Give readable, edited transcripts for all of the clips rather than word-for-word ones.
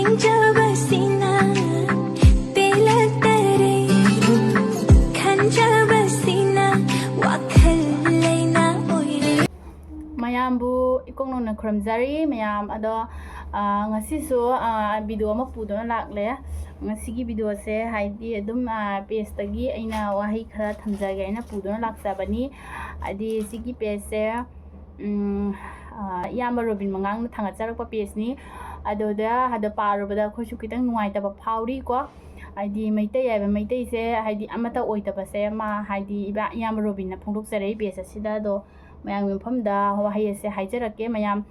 thamjaba sina pelakare khanjaba sina wakhal leina oire mayambu ikongna khramjari mayam ado ngasisu video ama pudona lakle ngasigi video se haidi adum page tagi aina wahei khara thamjage aina pudona laksabani adi sigi page se eyamba robin mangang na thanga charakpa page ni adoda hada parubada khoisu kitang nuai taba phauri ko haidi maitai yaba maitai se haidi amata oitaba se ma haidi iba eyamba robin na phongdok sarai page asida do mayam mphamda wahei se haijarake mayam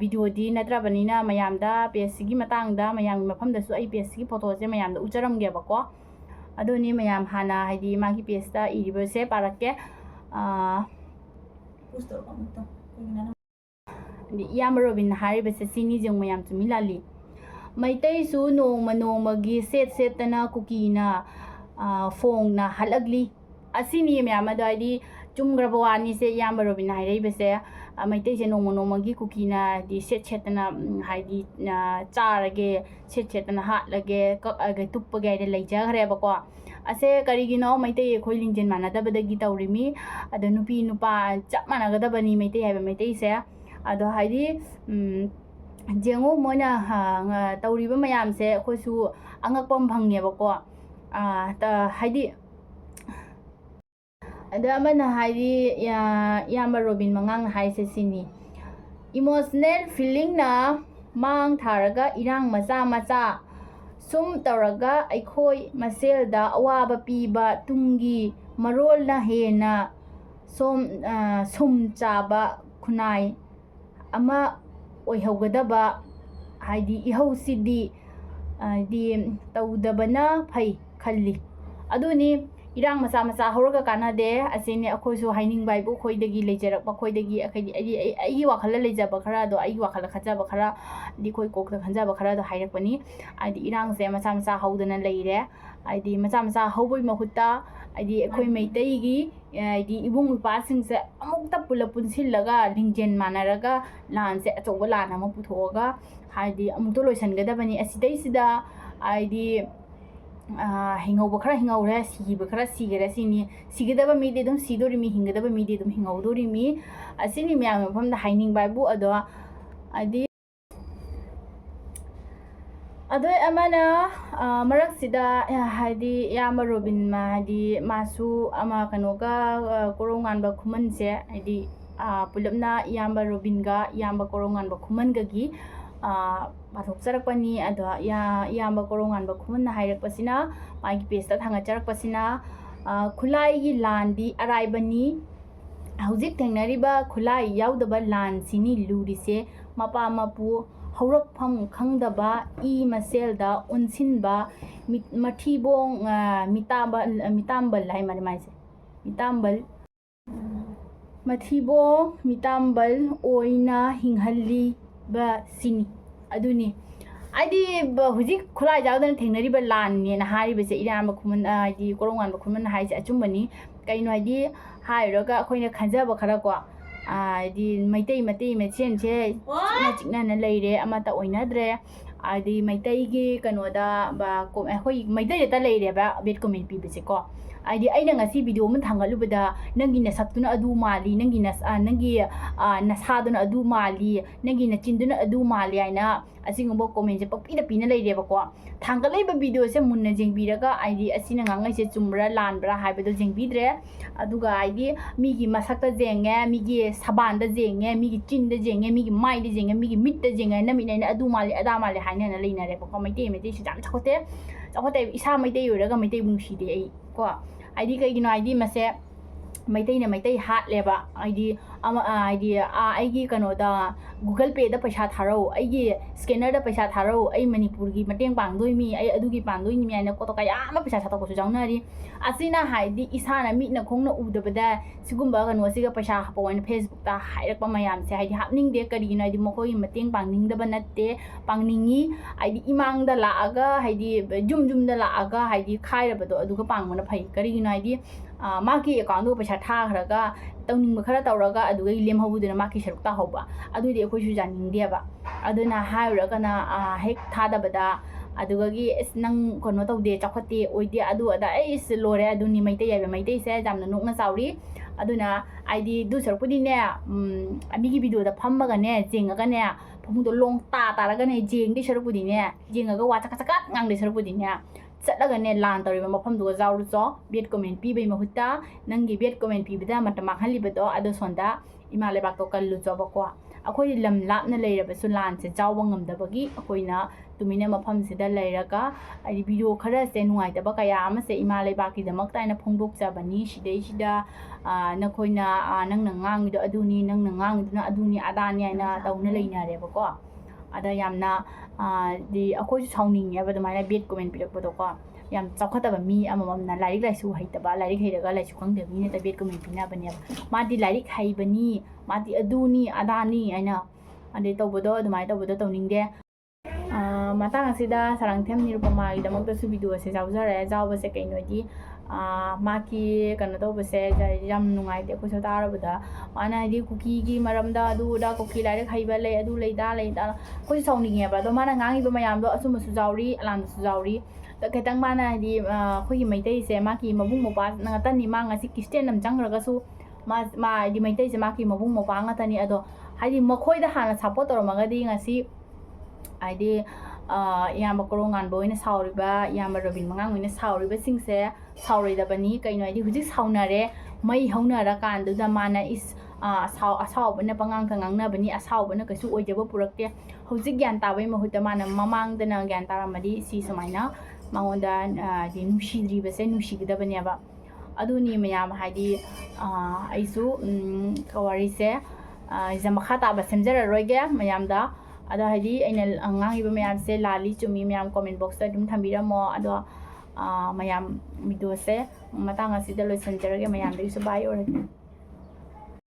video di natrabani na mayam da page sigi matang da mayam mphamda su ai page sigi photo se mayam da ujaram ge ba ko adoni mayam hana haidi magi page da iriba se parake eyamba robin hairiba se sini jeng mayam chumi lali maitai su nongma nongmagi set setana kukina phongna halagli asini mayam adai chumgrabawani se eyamba robin hairiba se maitai se nongma nongmagi kukina di set setana haidi charage set setana hatlage kakage tuppage de leijagre ba ko ase karigino maitai khoi lingjen manadabadagi tawrimi ado nupi nupa chap managadabani maitai haiba maitai se ado haidi jengo moina tawriba mayam se khoisu angakpam phangне ba ko haidi ada amana haidi eyamba robin mangang haise sini emotional feeling na mang tharaga irang macha macha sum tawraga aikhoi maselda awaba piba tungi marol na hena sum chaba khunai ama oihaugadaba haidi ihausiddi di tawdabana phai khalli aduni irang macha macha horaga kanade asini akhoisu haining baibu khoidagi leijarakpa khoidagi akhidi ai wakhala leijaba khara do ai wakhala khajaba khara di khoi kokta khanjaba khara do hairakpani aidi irang se macha macha haudana leire aidi macha macha hauboi mahutta aidi khoi meitai gi aidi ibung upa sing se amukta pulapun sillaga lingjen manaraga lan se achoba lan ama puthoga haidi amukto loisangadabani asidai sida aidi hingau bakara hingau re si bakara si gere sini sigedaba mi de dum sidori mi hingadaba mi de dum hingau dori mi asini mi am pham da haining baibu ado adi adoi amana marak sida haidi eyamba robin ma haidi masu ama kanoga koraounganba khuman se haidi pulapna eyamba robin ga eyamba koraounganba khuman ga gi pathok charakpani ado eyamba koraounganba khuman na hairakpasina magi page ta thanga charakpasina khulai gi landi araibani hauzik thengnariba khulai yaudaba lan sini lurise mapa mapu haurakpham khangdaba I maselda unsinba mathibong mitambal lai maise mitambal mathibong mitambal oina hinghalli ba sini aduni aidi huzik khulai jawdan thengnariba lan ne na hariba se eyamba khuman aidi koraounganba khuman haise achumbani kaino aidi hairaga khoina khanjaba khara ko aidi maitai mechen che chikna na leire amata oinadre aidi maitai gi kanoda ba ko hoi maitai ta leire ba bet comment pi bese ko aidi aina ngasi video mun thangalubada nangi na saktuna adu mali nangi nasaduna adu mali nangi na chinduna adu mali aina asingumbo comment je papina pina leire ba ko thangalaiba video se munna jengbiraga aidi asina ngangai se chumra lanbra haibado jengbidre aduga aidi migi masakta jenge migi sabanda jenge migi chinda jenge migi maida jenge migi mitta jenge namina adu mali ada mali haina na leina re ko maitei su jam chakote isa maitei yoraga maitei bungsi de ai ko aidi kaigino aidi mase maitai na maitai hat leba aidi ama aidi aigi kanoda Google Pay da paisa tharau aigi scanner da paisa tharau ai Manipur gi mateng pangdoi mi ai adugi pangdoi ni ai na ko to kaya ama paisa thata ko su jaunari asina haidi isana mi na khongna udabada sigumba kano siga paisa hapoin Facebook ta hairak pa mayam se haidi hapning de kari na di mokoi mateng pangning da banatte pangningi aidi imang da la aga haidi jum da la aga haidi khaira bado aduga pangmana phai kari na haidi ꯃꯥꯒꯤ ꯑꯦꯀꯥꯎꯟꯗꯣ ꯄꯩꯁꯥ ꯊꯥꯈ꯭ꯔꯒ ꯇꯧꯅꯤꯡꯕ ꯈꯔ ꯇꯧꯔꯒ ꯑꯗꯨꯒ ꯂꯦꯝꯍꯧꯕꯗꯨꯅ ꯃꯥꯒꯤ ꯁꯔꯨꯛ ꯇꯥꯍꯧꯕ ꯑꯗꯨꯗꯤ ꯑꯩꯈꯣꯏꯁꯨ ꯌꯥꯅꯤꯡꯗꯦꯕ ꯑꯗꯨꯅ ꯍꯥꯏꯔꯨꯔꯒꯅ ꯍꯦꯛ ꯊꯥꯗꯕꯗ ꯑꯗꯨꯒꯤ ꯅꯪ ꯀꯩꯅꯣ ꯇꯧꯗꯦ ꯆꯥꯎꯈꯠꯇꯦ ꯑꯣꯏꯗꯦ ꯑꯗꯨ ꯑꯗ ꯑꯩꯁ ꯂꯣꯏꯔꯦ ꯑꯗꯨꯅꯤ ꯃꯩꯇꯩ ꯍꯥꯏꯕ ꯃꯩꯇꯩꯁꯦ ꯌꯥꯝꯅ ꯅꯣꯛꯅ ꯆꯥꯎꯔꯤ ꯑꯗꯨꯅ ꯍꯥꯏꯗꯤ ꯑꯗꯨ ꯁꯔꯨꯛꯄꯨꯗꯤꯅꯦ ꯃꯤꯒꯤ ꯚꯤꯗꯤꯑꯣꯗ ꯐꯝꯃꯒꯅꯦ ꯖꯦꯡꯉꯒꯅꯦ ꯐꯃꯨꯡꯗꯣ ꯂꯣꯡ ꯇꯥꯔꯒꯅꯦ ꯖꯦꯡꯗꯩ ꯁꯔꯨꯛꯄꯨꯗꯤꯅꯦ ꯖꯦꯡꯉꯒ ꯋꯥ ꯆꯀꯠ ꯆꯀꯠ ꯉꯥꯡꯗꯩ ꯁꯔꯨꯛꯄꯨꯗꯤꯅꯦ ꯆꯠꯂꯒꯅꯦ ꯂꯥꯟ ꯇꯧꯔꯤꯕ ꯃꯐꯝꯗꯨꯒ ꯌꯥꯎꯔꯨꯆꯣ ꯕꯦꯠ ꯀꯣꯃꯦꯟ ꯄꯤꯕꯩ ꯃꯍꯨꯠꯇ ꯅꯪꯒꯤ ꯕꯦꯠ ꯀꯣꯃꯦꯟ ꯄꯤꯕꯗ ꯃꯇꯝ ꯃꯥꯡꯍꯜꯂꯤꯕꯗꯣ ꯑꯗꯣ ꯁꯣꯟꯗ ꯏꯃꯥ ꯂꯩꯕꯥꯛꯇꯣ ꯀꯜꯂꯨꯆꯣꯕꯀꯣ ꯑꯩꯈꯣꯏ ꯂꯝ ꯂꯥꯞꯅ ꯂꯩꯔꯕꯁꯨ ꯂꯥꯟꯁꯦ ꯆꯥꯎꯕ ꯉꯝꯗꯕꯒꯤ ꯑꯩꯈꯣꯏꯅ ꯇꯨꯃꯤꯟꯅ ꯃꯐꯝꯁꯤꯗ ꯂꯩꯔꯒ ꯍꯥꯏꯗꯤ ꯚꯤꯗꯤꯑꯣ ꯈꯔꯁꯦ ꯅꯨꯡꯉꯥꯏꯇꯕ ꯀꯌꯥ ꯑꯃꯁꯦ ꯏꯃꯥ ꯂꯩꯕꯥꯛꯀꯤꯗꯃꯛꯇ ꯑꯩꯅ ꯐꯣꯡꯗꯣꯛꯆꯕꯅꯤ ꯁꯤꯗꯩꯁꯤꯗ ꯅꯈꯣꯏꯅ ꯅꯪꯅ ꯉꯥꯡꯉꯤꯗꯣ ꯑꯗꯨꯅꯤ ꯅꯪꯅ ꯉꯥꯡꯉꯤꯗꯨꯅ ꯑꯗꯨꯅꯤ ꯑꯗꯥꯅꯤ ꯍꯥꯏꯅ ꯇꯧꯅ ꯂꯩꯅꯔꯦꯕꯀꯣ ꯑꯗ ꯌꯥꯝꯅ ꯑꯩꯈꯣꯏꯁꯨ ꯁꯥꯎꯅꯤꯡꯉꯦꯕ ꯑꯗꯨꯃꯥꯏꯅ ꯕꯦꯠ ꯀꯣꯃꯦꯟ ꯄꯤꯔꯛꯄꯗꯣꯀꯣ ꯌꯥꯝ ꯆꯥꯎꯈꯠꯇꯕ ꯃꯤ ꯑꯃꯃꯝꯅ ꯂꯥꯏꯔꯤꯛ ꯂꯥꯏꯁꯨ ꯍꯩꯇꯕ ꯂꯥꯏꯔꯤꯛ ꯍꯩꯔꯒ ꯂꯥꯏꯁꯨ ꯈꯪꯗꯕ ꯃꯤꯅ ꯕꯦꯠ ꯀꯣꯃꯦꯟ ꯄꯤꯅꯕꯅꯦꯕ ꯃꯥꯗꯤ ꯂꯥꯏꯔꯤꯛ ꯍꯩꯕꯅꯤ ꯃꯥꯗꯤ ꯑꯗꯨꯅꯤ ꯑꯗꯥꯅꯤ ꯍꯥꯏꯅ ꯑꯗꯩ ꯇꯧꯕꯗꯣ ꯑꯗꯨꯃꯥꯏꯅ ꯇꯧꯕꯗꯣ ꯇꯧꯅꯤꯡꯗꯦ ꯃꯇꯥꯡ ꯑꯁꯤꯗ ꯁꯥꯔꯪꯊꯦꯝ ꯅꯤꯔꯨꯄꯃꯥꯒꯤꯗꯃꯛꯇꯁꯨ ꯚꯤꯗꯤꯑꯣꯁꯦ ꯌꯥꯎꯖꯔꯦ ꯌꯥꯎꯕꯁꯦ ꯀꯩꯅꯣꯗꯤ ꯃꯥꯒꯤ ꯀꯩꯅꯣ ꯇꯧꯕꯁꯦ ꯌꯥꯝ ꯅꯨꯡꯉꯥꯏꯇꯦ ꯑꯩꯈꯣꯏꯁꯨ ꯇꯥꯔꯕꯗ ꯃꯥꯅ ꯍꯥꯏꯗꯤ ꯀꯨꯀꯤꯒꯤ ꯃꯔꯝꯗ ꯑꯗꯨꯗ ꯀꯨꯀꯤ ꯂꯥꯏꯔꯤꯛ ꯍꯩꯕ ꯂꯩ ꯑꯗꯨ ꯂꯩꯗ ꯑꯩꯈꯣꯏꯁꯨ ꯁꯥꯎꯅꯤꯡꯉꯦꯕ ꯑꯗꯣ ꯃꯥꯅ ꯉꯥꯡꯉꯤꯕ ꯃꯌꯥꯝꯗꯣ ꯑꯆꯨꯝꯕꯁꯨ ꯌꯥꯎꯔꯤ ꯑꯂꯥꯟꯕꯁꯨ ꯌꯥꯎꯔꯤ ꯈꯤꯇꯪ ꯃꯥꯅ ꯍꯥꯏꯗꯤ ꯑꯩꯈꯣꯏꯒꯤ ꯃꯩꯇꯩꯁꯦ ꯃꯥꯒꯤ ꯃꯕꯨꯡ ꯃꯧꯄ꯭ꯋꯥ ꯉꯥꯛꯇꯅꯤ ꯃꯥ ꯉꯁꯤ ꯈ꯭ꯔꯤꯁꯇꯦꯟ ꯑꯃ ꯆꯪꯈ꯭ꯔꯒꯁꯨ ꯃꯥ ꯍꯥꯏꯗꯤ ꯃꯩꯇꯩꯁꯦ ꯃꯥꯒꯤ ꯃꯕꯨꯡ ꯃꯧꯄ꯭ꯋꯥ ꯉꯥꯛꯇꯅꯤ ꯑꯗꯣ ꯍꯥꯏꯗꯤ ꯃꯈꯣꯏꯗ ꯍꯥꯟꯅ ꯁꯞꯄꯣꯔꯠ ꯇꯧꯔꯝꯃꯒꯗꯤ ꯉꯁꯤ ꯍꯥꯏꯗꯤ ꯏꯌꯥꯝꯕ ꯀꯣꯔꯧꯉꯥꯟꯕ ꯑꯣꯏꯅ ꯁꯥꯎꯔꯤꯕ ꯏꯌꯥꯝꯕ ꯔꯣꯕꯤꯟ ꯃꯉꯥꯡ ꯑꯣꯏꯅ ꯁꯥꯎꯔꯤꯕꯁꯤꯡꯁꯦ ꯁꯥꯎꯔꯣꯏꯗꯕꯅꯤ ꯀꯩꯅꯣ ꯍꯥꯏꯗꯤ ꯍꯧꯖꯤꯛ ꯁꯥꯎꯅꯔꯦ ꯃꯩ ꯍꯧꯅꯔꯀꯥꯟꯗꯨꯗ ꯃꯥꯅ ꯑꯁꯥꯎꯕꯅ ꯄꯉꯥꯡꯇ ꯉꯥꯡꯅꯕꯅꯤ ꯑꯁꯥꯎꯕꯅ ꯀꯩꯁꯨ ꯑꯣꯏꯖꯕ ꯄꯨꯔꯛꯇꯦ ꯍꯧꯖꯤꯛ ꯒ꯭ꯌꯥꯟ ꯇꯥꯕꯩ ꯃꯍꯨꯠꯇ ꯃꯥꯅ ꯃꯃꯥꯡꯗꯅ ꯒ꯭ꯌꯥꯟ ꯇꯥꯔꯝꯃꯗꯤ ꯁꯤ ꯁꯨꯃꯥꯏꯅ ꯃꯉꯣꯟꯗ ꯍꯥꯏꯗꯤ ꯅꯨꯡꯁꯤꯗ꯭ꯔꯤꯕꯁꯦ ꯅꯨꯡꯁꯤꯒꯗꯕꯅꯦꯕ ꯑꯗꯨꯅꯤ ꯃꯌꯥꯝ ꯍꯥꯏꯗꯤ ꯑꯩꯁꯨ ꯋꯥꯔꯤꯁꯦ ꯃꯈꯥ ꯇꯥꯕ ꯁꯦꯝꯖꯔꯔꯣꯏꯒꯦ ꯃꯌꯥꯝꯗ ꯑꯗꯣ ꯍꯥꯏꯗꯤ ꯑꯩꯅ ꯉꯥꯡꯉꯤꯕ ꯃꯌꯥꯝꯁꯦ ꯂꯥꯜꯂꯤ ꯆꯨꯝꯃꯤ ꯃꯌꯥꯝ ꯀꯣꯃꯦꯟ ꯕꯣꯛꯁꯇ ꯑꯗꯨꯝ ꯊꯝꯕꯤꯔꯝꯃꯣ ꯑꯗꯣ ꯃꯌꯥꯝ ꯚꯤꯗꯤꯑꯣꯁꯦ ꯃꯇꯥꯡ ꯑꯁꯤꯗ ꯂꯣꯏꯁꯤꯟꯖꯔꯒꯦ ꯃꯌꯥꯝꯗꯒꯤꯁꯨ ꯕꯥꯏ ꯑꯣꯏꯔꯒꯦ